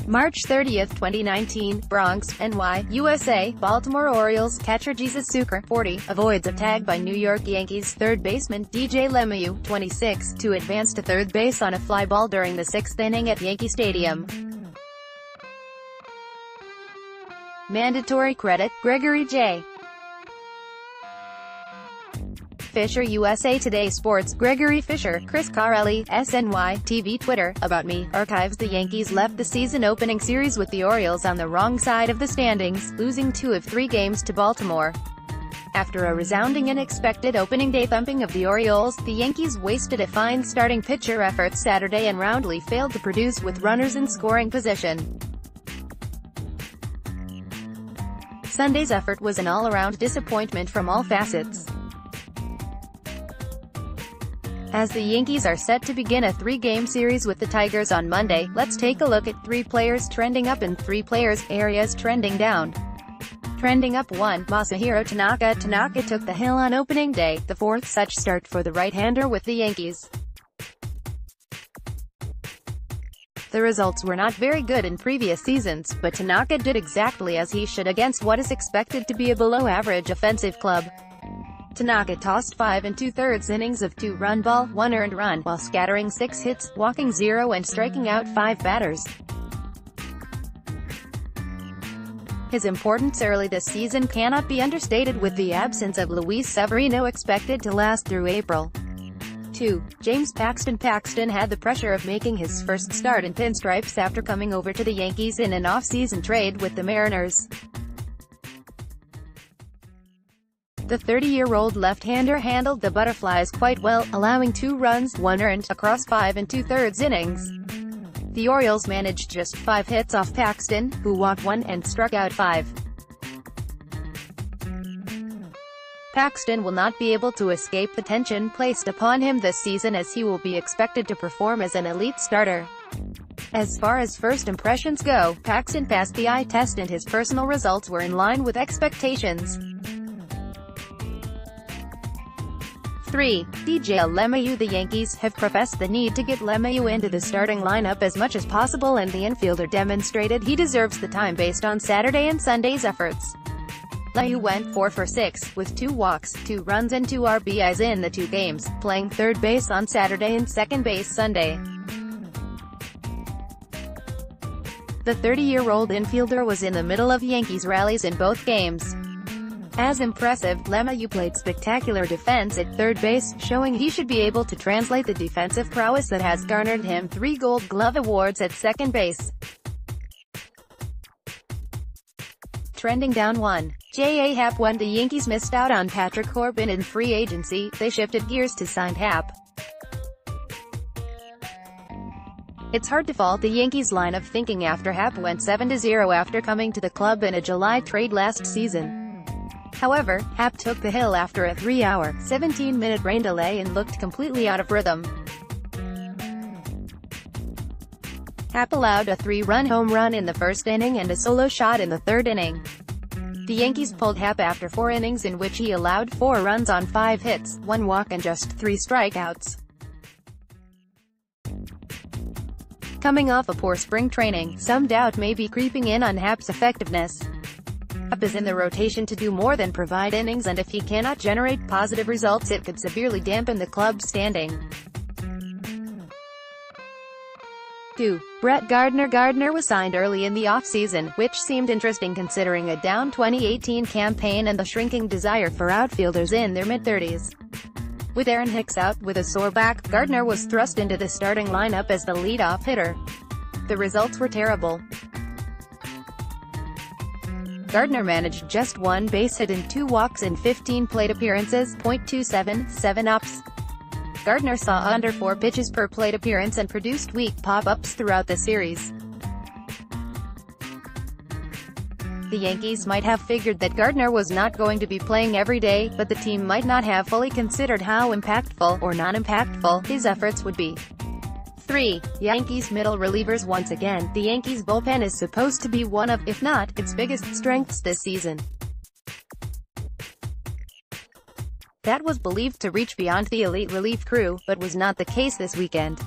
March 30, 2019, Bronx, NY, USA. Baltimore Orioles catcher Jesus Zucker, 40, avoids a tag by New York Yankees third baseman DJ LeMahieu, 26, to advance to third base on a fly ball during the sixth inning at Yankee Stadium. Mandatory credit, Gregory J. Fisher USA Today Sports, Gregory Fisher, Chris Carelli, SNY, TV Twitter, About Me, archives. The Yankees left the season opening series with the Orioles on the wrong side of the standings, losing 2 of 3 games to Baltimore. After a resounding and expected opening day thumping of the Orioles, the Yankees wasted a fine starting pitcher effort Saturday and roundly failed to produce with runners in scoring position. Sunday's effort was an all-around disappointment from all facets. As the Yankees are set to begin a 3-game series with the Tigers on Monday, let's take a look at 3 players trending up and 3 players, areas trending down. Trending up: 1. Masahiro Tanaka. Tanaka took the hill on opening day, the 4th such start for the right-hander with the Yankees. The results were not very good in previous seasons, but Tanaka did exactly as he should against what is expected to be a below-average offensive club. Tanaka tossed 5 2/3 innings of 2-run ball, 1 earned run, while scattering 6 hits, walking 0 and striking out 5 batters. His importance early this season cannot be understated, with the absence of Luis Severino expected to last through April. 2. James Paxton. Paxton had the pressure of making his first start in pinstripes after coming over to the Yankees in an off-season trade with the Mariners. The 30-year-old left-hander handled the Butterflies quite well, allowing 2 runs, 1 earned, across 5 2/3 innings. The Orioles managed just 5 hits off Paxton, who walked 1 and struck out 5. Paxton will not be able to escape the tension placed upon him this season, as he will be expected to perform as an elite starter. As far as first impressions go, Paxton passed the eye test and his personal results were in line with expectations. 3. DJ LeMahieu. The Yankees have professed the need to get LeMahieu into the starting lineup as much as possible, and the infielder demonstrated he deserves the time based on Saturday and Sunday's efforts. LeMahieu went 4 for 6, with 2 walks, 2 runs and 2 RBIs in the 2 games, playing third base on Saturday and second base Sunday. The 30-year-old infielder was in the middle of Yankees rallies in both games. As impressive, LeMahieu played spectacular defense at third base, showing he should be able to translate the defensive prowess that has garnered him 3 Gold Glove awards at second base. Trending down: 1. J.A. Happ. When the Yankees missed out on Patrick Corbin in free agency, they shifted gears to sign Happ. It's hard to fault the Yankees' line of thinking after Happ went 7-0 after coming to the club in a July trade last season. However, Happ took the hill after a 3-hour, 17-minute rain delay and looked completely out of rhythm. Happ allowed a 3-run home run in the first inning and a solo shot in the third inning. The Yankees pulled Happ after 4 innings in which he allowed 4 runs on 5 hits, 1 walk and just 3 strikeouts. Coming off a poor spring training, some doubt may be creeping in on Happ's effectiveness. Happ is in the rotation to do more than provide innings, and if he cannot generate positive results, it could severely dampen the club's standing. 2. Brett Gardner. Gardner was signed early in the offseason, which seemed interesting considering a down 2018 campaign and the shrinking desire for outfielders in their mid-30s. With Aaron Hicks out with a sore back, Gardner was thrust into the starting lineup as the leadoff hitter. The results were terrible. Gardner managed just 1 base hit and 2 walks in 15 plate appearances, .27, 7 ups. Gardner saw under 4 pitches per plate appearance and produced weak pop-ups throughout the series. The Yankees might have figured that Gardner was not going to be playing every day, but the team might not have fully considered how impactful, or non-impactful, his efforts would be. 3. Yankees middle relievers. Once again, the Yankees bullpen is supposed to be one of, if not, its biggest strengths this season. That was believed to reach beyond the elite relief crew, but was not the case this weekend.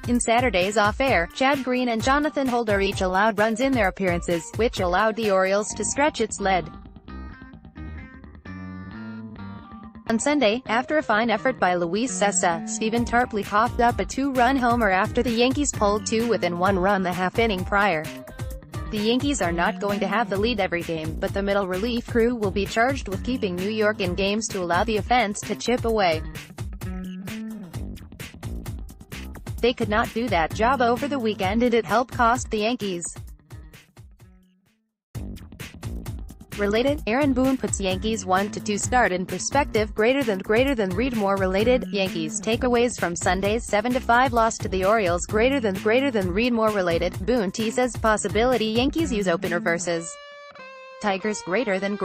In Saturday's off-air, Chad Green and Jonathan Holder each allowed runs in their appearances, which allowed the Orioles to stretch its lead. On Sunday, after a fine effort by Luis Cessa, Stephen Tarpley coughed up a two-run homer after the Yankees pulled two within one run the half-inning prior. The Yankees are not going to have the lead every game, but the middle relief crew will be charged with keeping New York in games to allow the offense to chip away. They could not do that job over the weekend and it helped cost the Yankees. Related, Aaron Boone puts Yankees 1-2 start in perspective. Greater than read more. Related, Yankees takeaways from Sunday's 7-5 loss to the Orioles. Greater than read more. Related, Boone teases possibility Yankees use opener versus Tigers. Greater than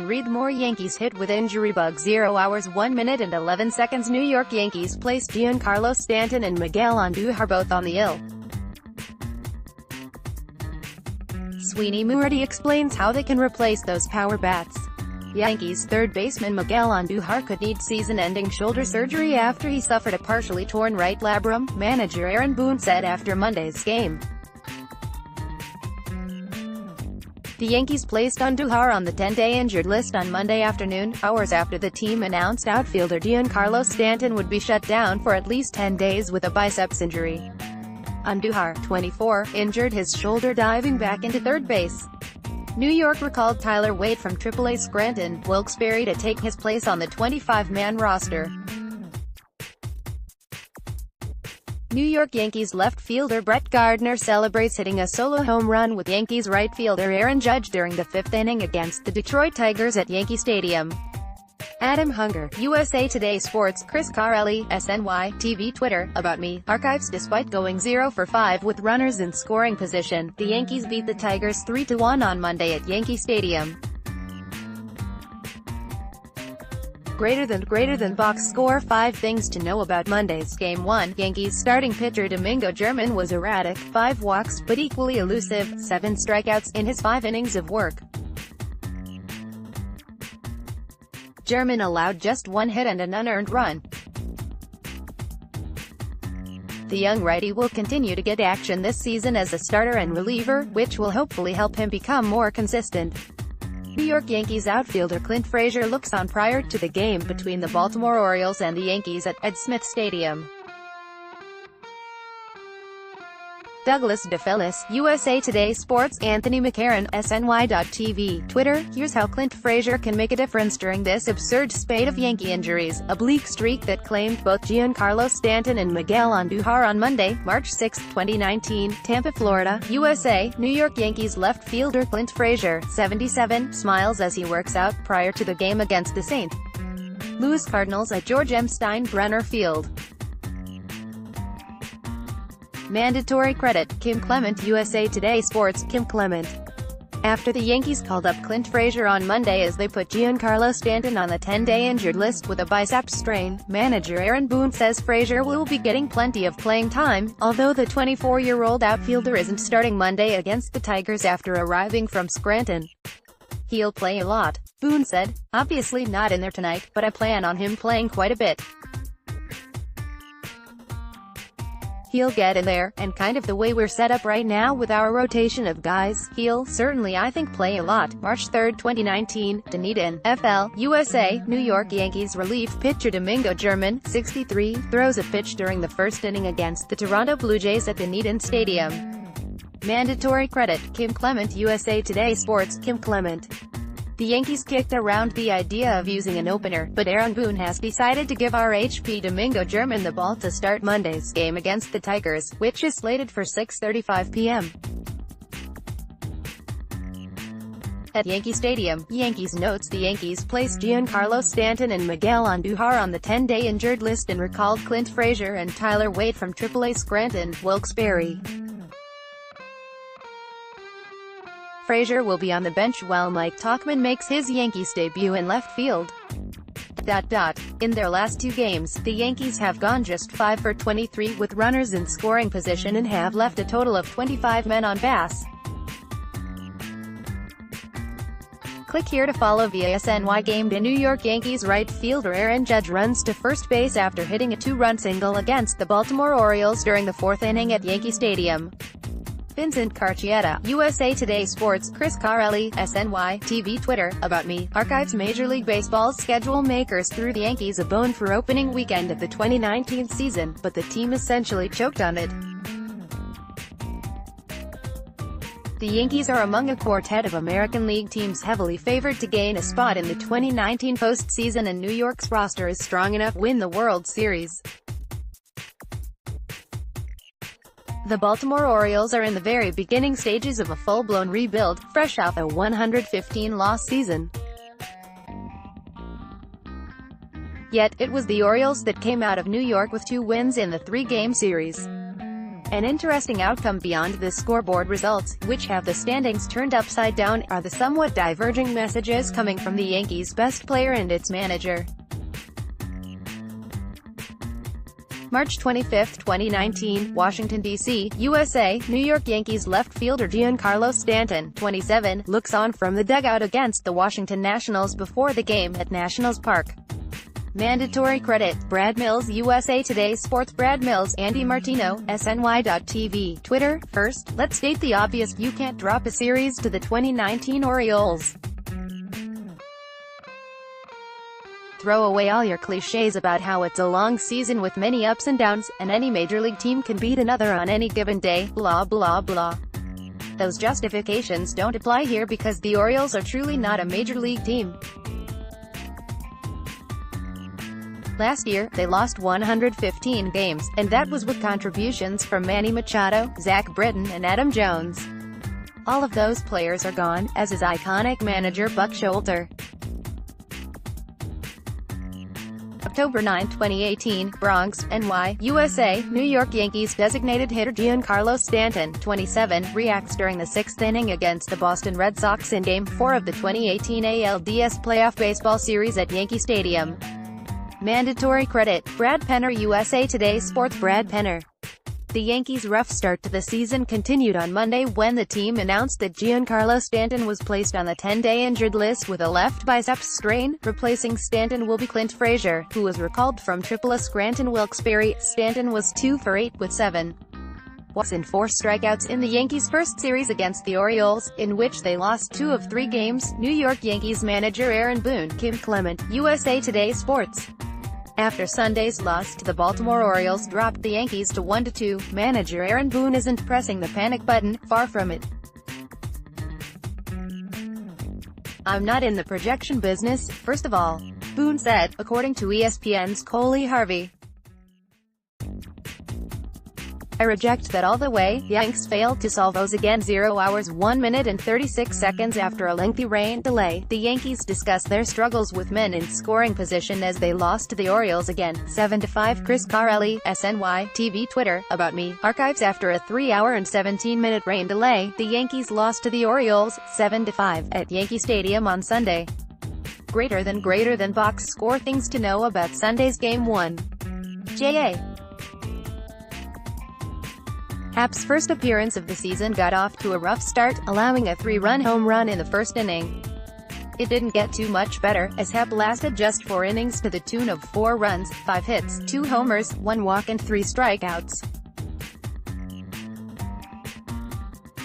read more. Yankees hit with injury bug. 0 hours 1 minute and 11 seconds. New York Yankees placed Giancarlo Stanton and Miguel Andujar both on the IL. Sweeney Moorty explains how they can replace those power bats. Yankees third baseman Miguel Andujar could need season-ending shoulder surgery after he suffered a partially torn right labrum, manager Aaron Boone said after Monday's game. The Yankees placed Andujar on the 10-day injured list on Monday afternoon, hours after the team announced outfielder Giancarlo Stanton would be shut down for at least 10 days with a biceps injury. Andujar, 24, injured his shoulder diving back into third base. New York recalled Tyler Wade from AAA Scranton, Wilkes-Barre to take his place on the 25-man roster. New York Yankees left fielder Brett Gardner celebrates hitting a solo home run with Yankees right fielder Aaron Judge during the fifth inning against the Detroit Tigers at Yankee Stadium. Adam Hunger, USA Today Sports. Chris Carelli, SNY, TV Twitter, About Me, Archives. Despite going 0 for 5 with runners in scoring position, the Yankees beat the Tigers 3-1 on Monday at Yankee Stadium. Greater than box score. 5 things to know about Monday's Game 1. Yankees starting pitcher Domingo German was erratic, 5 walks, but equally elusive, 7 strikeouts, in his 5 innings of work. German allowed just 1 hit and an unearned run. The young righty will continue to get action this season as a starter and reliever, which will hopefully help him become more consistent. New York Yankees outfielder Clint Frazier looks on prior to the game between the Baltimore Orioles and the Yankees at Ed Smith Stadium. Douglas DeFellis, USA Today Sports. Anthony McCarron, SNY.TV, Twitter. Here's how Clint Frazier can make a difference during this absurd spate of Yankee injuries. A bleak streak that claimed both Giancarlo Stanton and Miguel Andujar on Monday, March 6, 2019, Tampa, Florida, USA. New York Yankees left fielder Clint Frazier, 77, smiles as he works out prior to the game against the St. Louis Cardinals at George M. Steinbrenner Field. Mandatory credit, Kim Clement, USA Today Sports. Kim Clement. After the Yankees called up Clint Frazier on Monday as they put Giancarlo Stanton on the 10-day injured list with a biceps strain, manager Aaron Boone says Frazier will be getting plenty of playing time, although the 24-year-old outfielder isn't starting Monday against the Tigers after arriving from Scranton. He'll play a lot, Boone said. Obviously not in there tonight, but I plan on him playing quite a bit. He'll get in there, and kind of the way we're set up right now with our rotation of guys, he'll certainly I think play a lot. March 3, 2019, Dunedin, FL, USA. New York Yankees relief pitcher Domingo German, 63, throws a pitch during the first inning against the Toronto Blue Jays at Dunedin Stadium. Mandatory credit, Kim Clement, USA Today Sports. Kim Clement. The Yankees kicked around the idea of using an opener, but Aaron Boone has decided to give RHP Domingo German the ball to start Monday's game against the Tigers, which is slated for 6:35 p.m. at Yankee Stadium. Yankees notes the Yankees placed Giancarlo Stanton and Miguel Andujar on the 10-day injured list and recalled Clint Frazier and Tyler Wade from AAA Scranton, Wilkes-Barre. Frazier will be on the bench while Mike Tauchman makes his Yankees debut in left field. In their last 2 games, the Yankees have gone just 5 for 23 with runners in scoring position and have left a total of 25 men on base. Click here to follow via SNY game day. New York Yankees right fielder Aaron Judge runs to first base after hitting a two-run single against the Baltimore Orioles during the fourth inning at Yankee Stadium. Vincent Carcietta, USA Today Sports, Chris Carelli, SNY, TV Twitter, About Me, archives Major League Baseball's schedule makers threw the Yankees a bone for opening weekend of the 2019 season, but the team essentially choked on it. The Yankees are among a quartet of American League teams heavily favored to gain a spot in the 2019 postseason, and New York's roster is strong enough to win the World Series. The Baltimore Orioles are in the very beginning stages of a full-blown rebuild, fresh off a 115-loss season. Yet, it was the Orioles that came out of New York with 2 wins in the 3-game series. An interesting outcome beyond the scoreboard results, which have the standings turned upside down, are the somewhat diverging messages coming from the Yankees' best player and its manager. March 25, 2019, Washington, D.C., USA, New York Yankees left fielder Giancarlo Stanton, 27, looks on from the dugout against the Washington Nationals before the game at Nationals Park. Mandatory credit, Brad Mills, USA Today Sports. Brad Mills, Andy Martino, SNY.TV, Twitter. First, let's state the obvious, you can't drop a series to the 2019 Orioles. Throw away all your cliches about how it's a long season with many ups and downs, and any major league team can beat another on any given day, blah blah blah. Those justifications don't apply here because the Orioles are truly not a major league team. Last year, they lost 115 games, and that was with contributions from Manny Machado, Zach Britton, and Adam Jones. All of those players are gone, as is iconic manager Buck Showalter. October 9, 2018, Bronx, NY, USA, New York Yankees designated hitter Giancarlo Stanton, 27, reacts during the 6th inning against the Boston Red Sox in Game 4 of the 2018 ALDS Playoff Baseball Series at Yankee Stadium. Mandatory credit, Brad Penner, USA Today Sports. Brad Penner. The Yankees' rough start to the season continued on Monday when the team announced that Giancarlo Stanton was placed on the 10-day injured list with a left bicep strain. Replacing Stanton will be Clint Frazier, who was recalled from AAA Scranton Wilkes-Barre. Stanton was 2 for 8 with 7 walks and 4 strikeouts in the Yankees' first series against the Orioles, in which they lost 2 of 3 games. New York Yankees manager Aaron Boone, Kim Clement, USA Today Sports. After Sunday's loss to the Baltimore Orioles dropped the Yankees to 1-2, manager Aaron Boone isn't pressing the panic button, far from it. "I'm not in the projection business, first of all," Boone said, according to ESPN's Coley Harvey. "I reject that all the way." Yanks failed to solve those again 0 hours 1 minute and 36 seconds after a lengthy rain delay. The Yankees discussed their struggles with men in scoring position as they lost to the Orioles again, 7-5. Chris Carelli, SNY, TV Twitter, About Me, archives after a 3-hour and 17-minute rain delay, the Yankees lost to the Orioles, 7-5, at Yankee Stadium on Sunday. Greater than box score. Things to know about Sunday's Game 1. J.A. Happ's first appearance of the season got off to a rough start, allowing a 3-run home run in the first inning. It didn't get too much better, as Happ lasted just 4 innings to the tune of 4 runs, 5 hits, 2 homers, 1 walk and 3 strikeouts.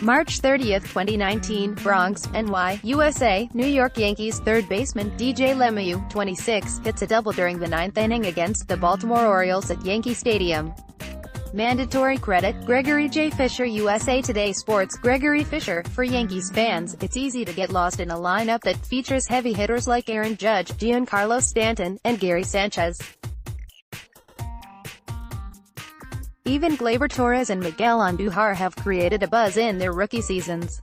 March 30, 2019, Bronx, NY, USA, New York Yankees third baseman DJ LeMahieu, 26, hits a double during the 9th inning against the Baltimore Orioles at Yankee Stadium. Mandatory credit, Gregory J. Fisher, USA Today Sports. Gregory Fisher. For Yankees fans, it's easy to get lost in a lineup that features heavy hitters like Aaron Judge, Giancarlo Stanton, and Gary Sanchez. Even Gleyber Torres and Miguel Andujar have created a buzz in their rookie seasons.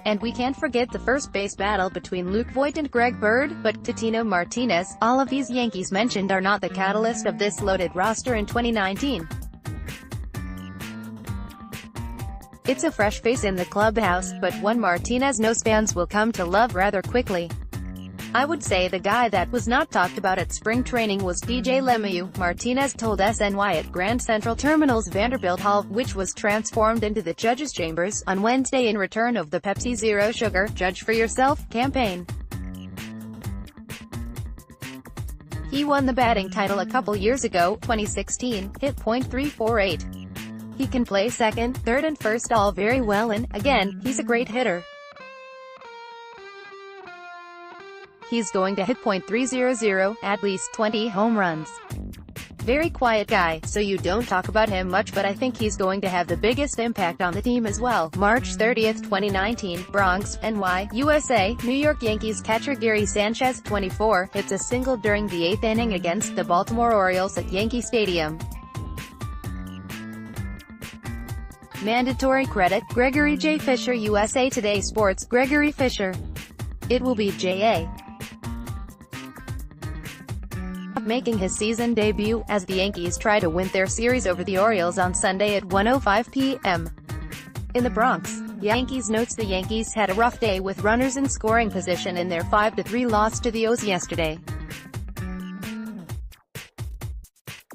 And we can't forget the first base battle between Luke Voit and Greg Bird, but Tino Martinez. All of these Yankees mentioned are not the catalyst of this loaded roster in 2019. It's a fresh face in the clubhouse, but one Martinez knows fans will come to love rather quickly. I would say the guy that was not talked about at spring training was DJ LeMahieu, Martinez told SNY at Grand Central Terminal's Vanderbilt Hall, which was transformed into the Judge's Chambers, on Wednesday in return of the Pepsi Zero Sugar, Judge for Yourself campaign. He won the batting title a couple years ago, 2016, hit .348. He can play second, third and first all very well and, again, he's a great hitter. He's going to hit .300, at least 20 home runs. Very quiet guy, so you don't talk about him much, but I think he's going to have the biggest impact on the team as well. March 30, 2019, Bronx, NY, USA, New York Yankees catcher Gary Sanchez, 24, hits a single during the 8th inning against the Baltimore Orioles at Yankee Stadium. Mandatory credit, Gregory J. Fisher. USA Today Sports, Gregory Fisher. It will be J.A. making his season debut, as the Yankees try to win their series over the Orioles on Sunday at 1:05 p.m. in the Bronx. Yankees notes the Yankees had a rough day with runners in scoring position in their 5-3 loss to the O's yesterday.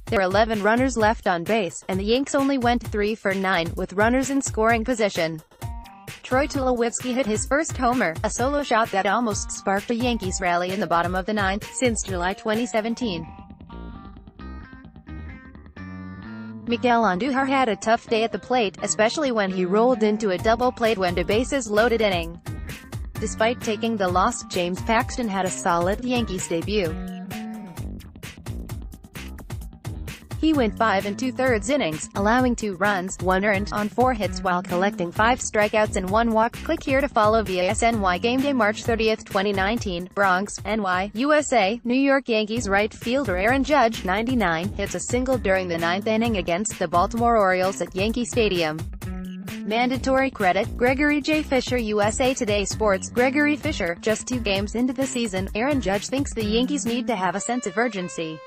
There are 11 runners left on base, and the Yanks only went 3 for 9, with runners in scoring position. Troy Tulowitzki hit his first homer, a solo shot that almost sparked a Yankees rally in the bottom of the 9th, since July 2017. Miguel Andujar had a tough day at the plate, especially when he rolled into a double play when the bases loaded inning. Despite taking the loss, James Paxton had a solid Yankees debut. He went 5 2/3 innings, allowing 2 runs, 1 earned, on 4 hits while collecting 5 strikeouts and 1 walk. Click here to follow via SNY Gameday March 30, 2019, Bronx, NY, USA, New York Yankees right fielder Aaron Judge, 99, hits a single during the 9th inning against the Baltimore Orioles at Yankee Stadium. Mandatory credit, Gregory J. Fisher. USA Today Sports, Gregory Fisher. Just 2 games into the season, Aaron Judge thinks the Yankees need to have a sense of urgency.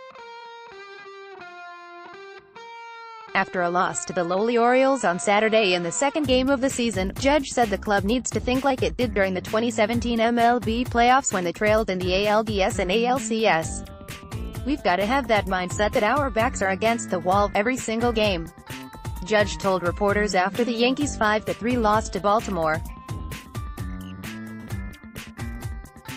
After a loss to the lowly Orioles on Saturday in the second game of the season, Judge said the club needs to think like it did during the 2017 MLB playoffs when they trailed in the ALDS and ALCS. We've got to have that mindset that our backs are against the wall every single game, Judge told reporters after the Yankees' 5-3 loss to Baltimore.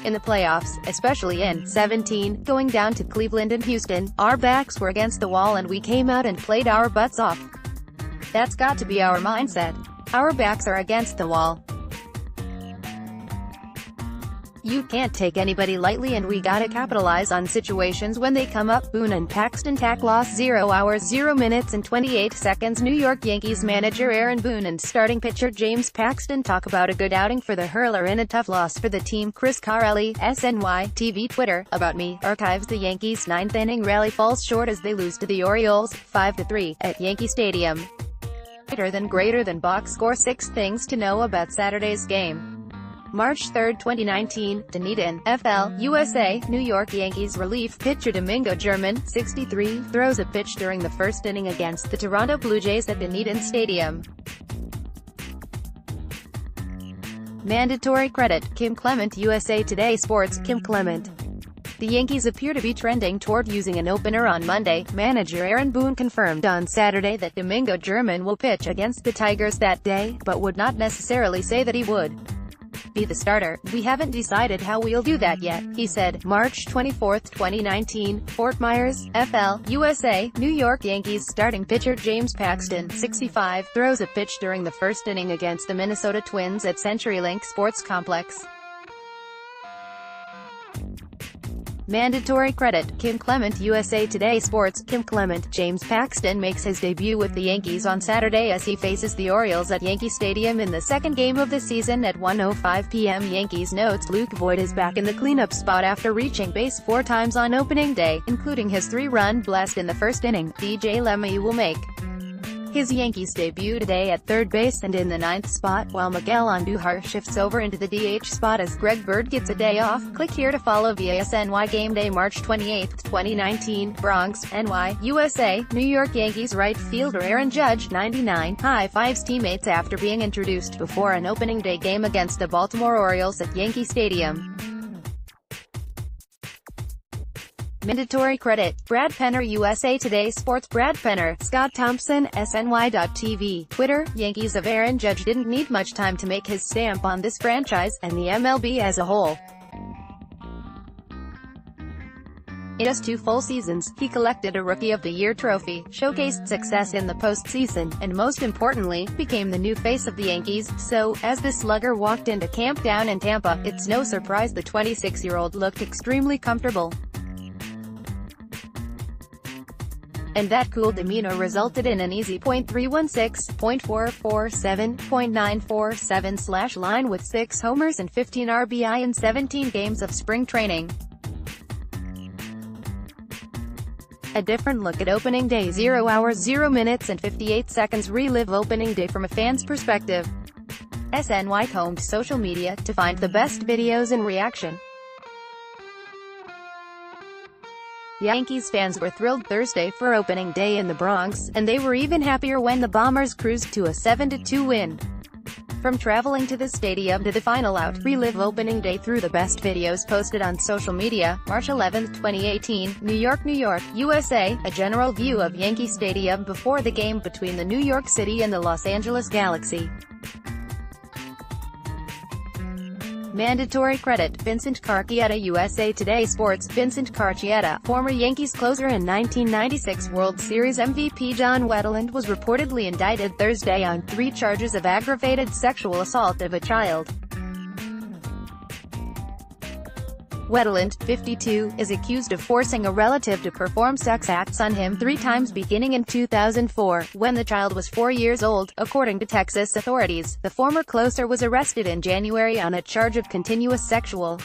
In the playoffs, especially in 17, going down to Cleveland and Houston, our backs were against the wall and we came out and played our butts off. That's got to be our mindset. Our backs are against the wall. You can't take anybody lightly and we gotta capitalize on situations when they come up. Boone and Paxton tack loss 0 hours 0 minutes and 28 seconds. New York Yankees manager Aaron Boone and starting pitcher James Paxton talk about a good outing for the hurler in a tough loss for the team. Chris Carelli, SNY TV Twitter, About Me, archives the Yankees' 9th inning rally falls short as they lose to the Orioles, 5-3, at Yankee Stadium. Greater than box score. 6 things to know about Saturday's game. March 3, 2019, Dunedin, FL, USA, New York Yankees relief pitcher Domingo German, 63, throws a pitch during the first inning against the Toronto Blue Jays at Dunedin Stadium. Mandatory credit, Kim Clement. USA Today Sports, Kim Clement. The Yankees appear to be trending toward using an opener on Monday. Manager Aaron Boone confirmed on Saturday that Domingo German will pitch against the Tigers that day, but would not necessarily say that he would be the starter. We haven't decided how we'll do that yet, he said. March 24, 2019, Fort Myers, FL, USA, New York Yankees starting pitcher James Paxton, 65, throws a pitch during the first inning against the Minnesota Twins at CenturyLink Sports Complex. Mandatory credit, Kim Clement. USA Today Sports, Kim Clement. James Paxton makes his debut with the Yankees on Saturday as he faces the Orioles at Yankee Stadium in the second game of the season at 1:05 p.m. Yankees notes Luke Voit is back in the cleanup spot after reaching base 4 times on opening day, including his 3-run blast in the first inning. DJ LeMahieu will make his Yankees debut today at third base and in the 9th spot, while Miguel Andujar shifts over into the DH spot as Greg Bird gets a day off. Click here to follow via SNY Gameday March 28, 2019, Bronx, NY, USA, New York Yankees right fielder Aaron Judge, 99, high-fives teammates after being introduced before an opening day game against the Baltimore Orioles at Yankee Stadium. Mandatory credit, Brad Penner. USA Today Sports, Brad Penner. Scott Thompson, SNY.TV. Twitter, Yankees of Aaron Judge didn't need much time to make his stamp on this franchise, and the MLB as a whole. just 2 full seasons, he collected a Rookie of the Year trophy, showcased success in the postseason, and most importantly, became the new face of the Yankees. So, as the slugger walked into camp down in Tampa, it's no surprise the 26-year-old looked extremely comfortable. And that cool demeanor resulted in an easy .316, .447, .947 line with 6 homers and 15 RBI in 17 games of spring training. A different look at opening day. 0 hours 0 minutes and 58 seconds. Relive opening day from a fan's perspective. SNY combed social media to find the best videos and reaction. Yankees fans were thrilled Thursday for opening day in the Bronx, and they were even happier when the Bombers cruised to a 7-2 win. From traveling to the stadium to the final out, relive opening day through the best videos posted on social media. March 11, 2018, New York, USA, a general view of Yankee Stadium before the game between the New York City and the Los Angeles Galaxy. Mandatory credit, Vincent Carcietta. USA Today Sports. Vincent Carcietta, former Yankees closer and 1996 World Series MVP John Wetteland, was reportedly indicted Thursday on 3 charges of aggravated sexual assault of a child. Wetteland, 52, is accused of forcing a relative to perform sex acts on him 3 times beginning in 2004, when the child was 4 years old, according to Texas authorities. The former closer was arrested in January on a charge of continuous sexual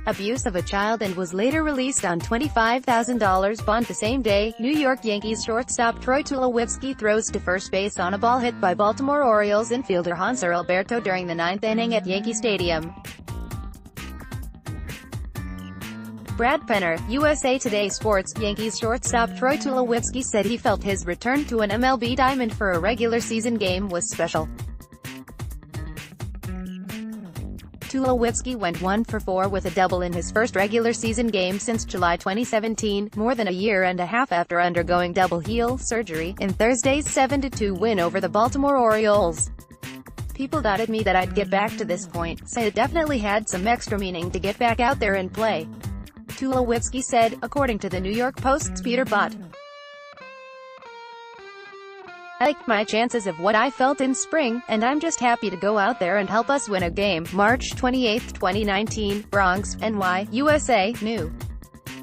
abuse of a child and was later released on $25,000 bond. The same day, New York Yankees shortstop Troy Tulowitzki throws to first base on a ball hit by Baltimore Orioles infielder Hanser Alberto during the 9th inning at Yankee Stadium. Brad Penner, USA Today Sports. Yankees shortstop Troy Tulowitzki said he felt his return to an MLB diamond for a regular season game was special. Tulowitzki went 1 for 4 with a double in his first regular season game since July 2017, more than a year and a half after undergoing double heel surgery, in Thursday's 7-2 win over the Baltimore Orioles. People doubted me that I'd get back to this point, so it definitely had some extra meaning to get back out there and play, Tulowitzki said, according to the New York Post's Peter Bott. I liked my chances of what I felt in spring, and I'm just happy to go out there and help us win a game. March 28, 2019, Bronx, NY, USA, New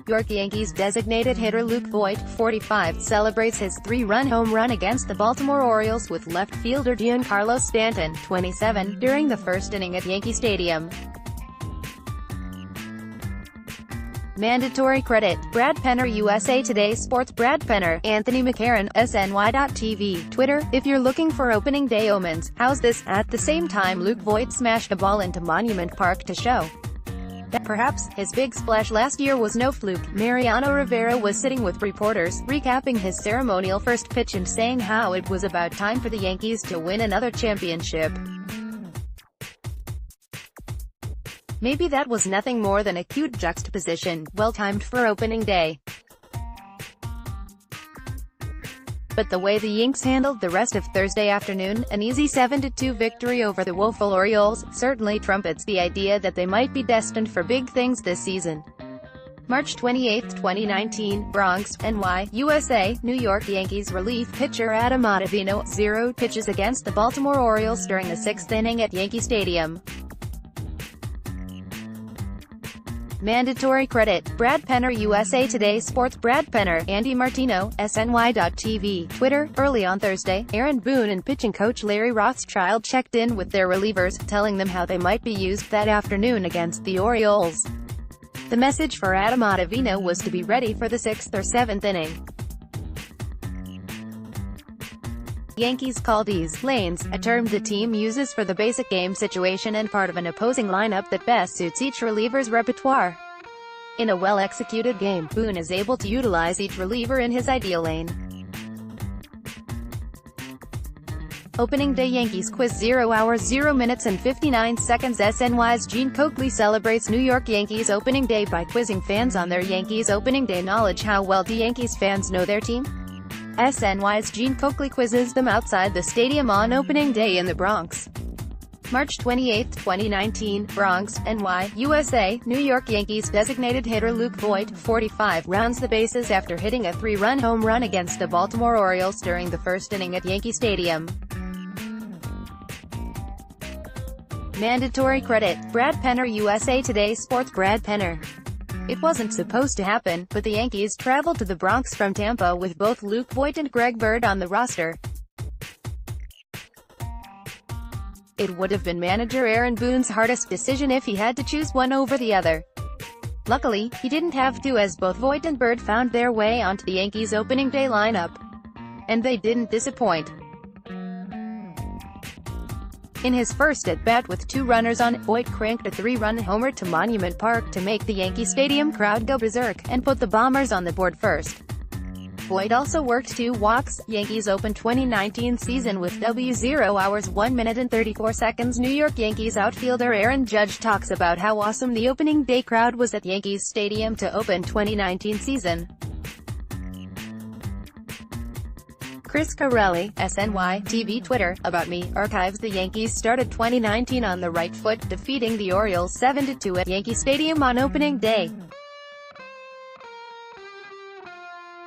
York Yankees designated hitter Luke Voit, 45, celebrates his 3-run home run against the Baltimore Orioles with left fielder Giancarlo Stanton, 27, during the first inning at Yankee Stadium. Mandatory credit, Brad Penner. USA Today Sports. Brad Penner, Anthony McCarron, SNY.TV, Twitter. If you're looking for opening day omens, how's this? At the same time, Luke Voit smashed a ball into Monument Park to show that perhaps his big splash last year was no fluke. Mariano Rivera was sitting with reporters, recapping his ceremonial first pitch and saying how it was about time for the Yankees to win another championship. Maybe that was nothing more than a cute juxtaposition, well-timed for opening day. But the way the Yanks handled the rest of Thursday afternoon, an easy 7-2 victory over the woeful Orioles, certainly trumpets the idea that they might be destined for big things this season. March 28, 2019, Bronx, NY, USA, New York Yankees relief pitcher Adam Ottavino, 0 pitches against the Baltimore Orioles during the 6th inning at Yankee Stadium. Mandatory credit, Brad Penner. USA Today Sports. Brad Penner, Andy Martino, SNY.TV, Twitter. Early on Thursday, Aaron Boone and pitching coach Larry Rothschild checked in with their relievers, telling them how they might be used that afternoon against the Orioles. The message for Adam Ottavino was to be ready for the 6th or 7th inning. Yankees call these lanes, a term the team uses for the basic game situation and part of an opposing lineup that best suits each reliever's repertoire. In a well-executed game, Boone is able to utilize each reliever in his ideal lane. Opening day Yankees quiz. 0 hours 0 minutes and 59 seconds. SNY's Gene Coakley celebrates New York Yankees opening day by quizzing fans on their Yankees opening day knowledge. How well do Yankees fans know their team? SNY's Gene Coakley quizzes them outside the stadium on opening day in the Bronx. March 28, 2019, Bronx, NY, USA. New York Yankees designated hitter Luke Voit, 45, rounds the bases after hitting a 3-run home run against the Baltimore Orioles during the first inning at Yankee Stadium. Mandatory credit. Brad Penner, USA Today Sports. Brad Penner. It wasn't supposed to happen, but the Yankees traveled to the Bronx from Tampa with both Luke Voit and Greg Bird on the roster. It would have been manager Aaron Boone's hardest decision if he had to choose one over the other. Luckily, he didn't have to, as both Voit and Bird found their way onto the Yankees' opening day lineup. And they didn't disappoint. In his first at-bat with 2 runners on, Voit cranked a 3-run homer to Monument Park to make the Yankee Stadium crowd go berserk, and put the Bombers on the board first. Voit also worked 2 walks. Yankees open 2019 season with 0 hours 1 minute and 34 seconds. New York Yankees outfielder Aaron Judge talks about how awesome the opening day crowd was at Yankees Stadium to open 2019 season. Chris Carelli, SNY, TV Twitter, About Me, archives. The Yankees started 2019 on the right foot, defeating the Orioles 7-2 at Yankee Stadium on opening day.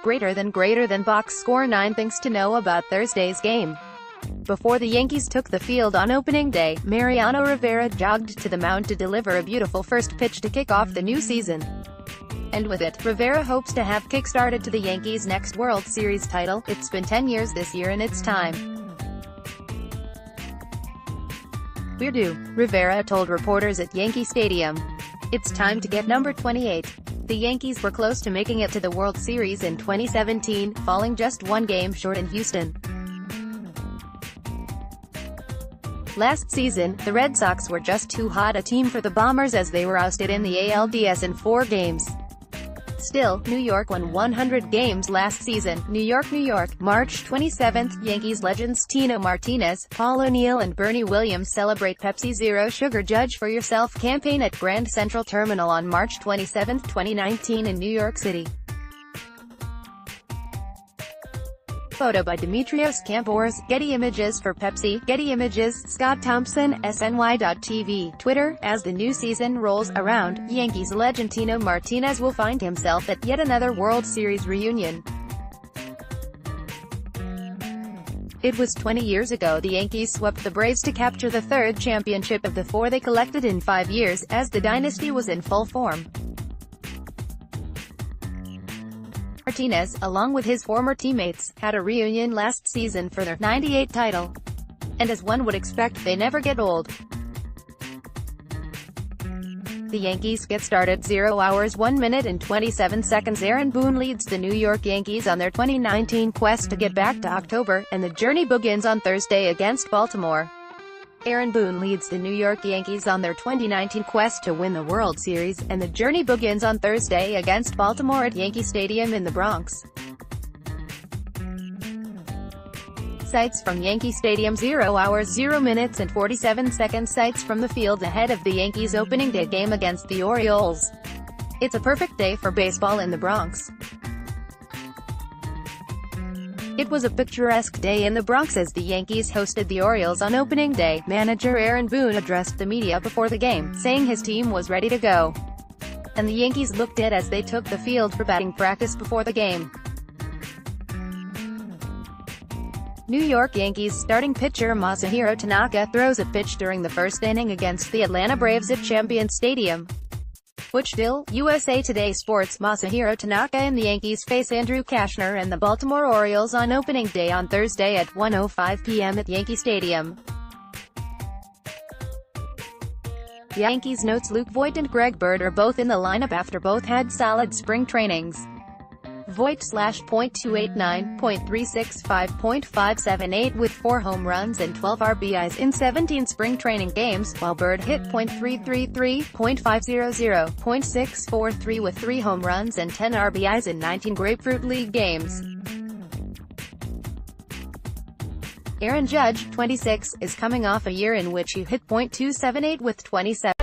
Greater than box score 9 things to know about Thursday's game. Before the Yankees took the field on opening day, Mariano Rivera jogged to the mound to deliver a beautiful first pitch to kick off the new season. And with it, Rivera hopes to have kick-started to the Yankees' next World Series title. It's been 10 years this year and it's time. We're due, Rivera told reporters at Yankee Stadium. It's time to get number 28. The Yankees were close to making it to the World Series in 2017, falling just 1 game short in Houston. Last season, the Red Sox were just too hot a team for the Bombers as they were ousted in the ALDS in 4 games. Still, New York won 100 games last season. New York, March 27. Yankees legends Tino Martinez, Paul O'Neill and Bernie Williams celebrate Pepsi Zero Sugar Judge for Yourself campaign at Grand Central Terminal on March 27, 2019 in New York City. Photo by Demetrios Campos. Getty Images for Pepsi. Getty Images. Scott Thompson, SNY.TV. Twitter. As the new season rolls around, Yankees legend Tino Martinez will find himself at yet another World Series reunion. It was 20 years ago the Yankees swept the Braves to capture the 3rd championship of the 4 they collected in 5 years, as the dynasty was in full form. Martinez, along with his former teammates, had a reunion last season for their '98 title. And as one would expect, they never get old. The Yankees get started 0 hours 1 minute and 27 seconds. Aaron Boone leads the New York Yankees on their 2019 quest to get back to October, and the journey begins on Thursday against Baltimore. Aaron Boone leads the New York Yankees on their 2019 quest to win the World Series, and the journey begins on Thursday against Baltimore at Yankee Stadium in the Bronx. Sights from Yankee Stadium. 0 hours 0 minutes and 47 seconds. Sights from the field ahead of the Yankees' opening day game against the Orioles. It's a perfect day for baseball in the Bronx. It was a picturesque day in the Bronx as the Yankees hosted the Orioles on opening day. Manager Aaron Boone addressed the media before the game, saying his team was ready to go. And the Yankees looked it as they took the field for batting practice before the game. New York Yankees starting pitcher Masahiro Tanaka throws a pitch during the first inning against the Atlanta Braves at Champion Stadium. Whichville, USA Today Sports. Masahiro Tanaka and the Yankees face Andrew Kashner and the Baltimore Orioles on opening day on Thursday at 1:05 p.m. at Yankee Stadium. The Yankees notes Luke Voit and Greg Bird are both in the lineup after both had solid spring trainings. Voit /.289, .365, .578 with 4 home runs and 12 RBIs in 17 spring training games, while Bird hit .333, .500, .643 with 3 home runs and 10 RBIs in 19 Grapefruit League games. Aaron Judge, 26, is coming off a year in which he hit .278 with 27.